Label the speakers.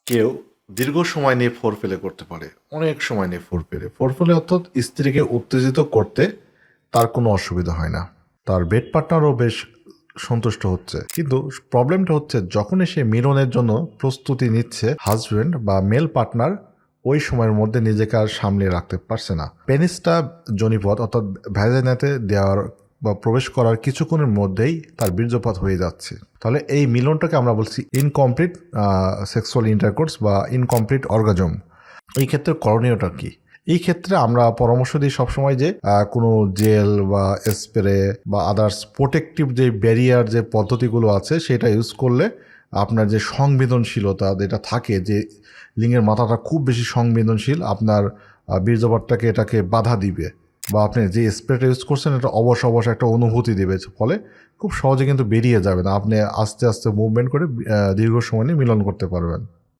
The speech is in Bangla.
Speaker 1: কেউ দীর্ঘ সময় নিয়ে ফোরপ্লে করতে পারে, অনেক সময় নিয়ে ফোরপ্লে অর্থাৎ স্ত্রীকে উত্তেজিত করতে তার কোনো অসুবিধা হয় না, তার বেড পার্টনারও বেশ সন্তুষ্ট হচ্ছে। কিন্তু প্রবলেমটা হচ্ছে যখনই সে মিলনের জন্য প্রস্তুতি নিচ্ছে, হাজব্যান্ড বা মেল পার্টনার ওই সময়ের মধ্যে নিজেকে আর সামলে রাখতে পারছে না। পেনিসটা জনিপথ অর্থাৎ ভ্যাজাইনাতে দেওয়ার বা প্রবেশ করার কিছুক্ষণের মধ্যেই তার বীর্যপাত হয়ে যাচ্ছে। তাহলে এই মিলনটাকে আমরা বলছি ইনকমপ্লিট সেক্সুয়াল ইন্টারকোর্স বা ইনকমপ্লিট অর্গাজম। এই ক্ষেত্রে করণীয়টা কি? এই ক্ষেত্রে আমরা পরামর্শ দিই সবসময় যে কোনো জেল বা স্প্রে বা আদার্স প্রোটেকটিভ যে ব্যারিয়ার যে পদ্ধতিগুলো আছে সেটা ইউজ করলে আপনার যে সংবেদনশীলতা যেটা থাকে, যে লিঙ্গের মাথাটা খুব বেশি সংবেদনশীল, আপনার বীর্যপাতটাকে এটাকে বাধা দিবে, বা আপনি যে স্প্রেটা ইউজ করছেন এটা অবশ অবশ একটা অনুভূতি দেবে, ফলে খুব সহজে কিন্তু বেরিয়ে যাবে না, আপনি আস্তে আস্তে মুভমেন্ট করে দীর্ঘ সময় নিয়ে মিলন করতে পারবেন।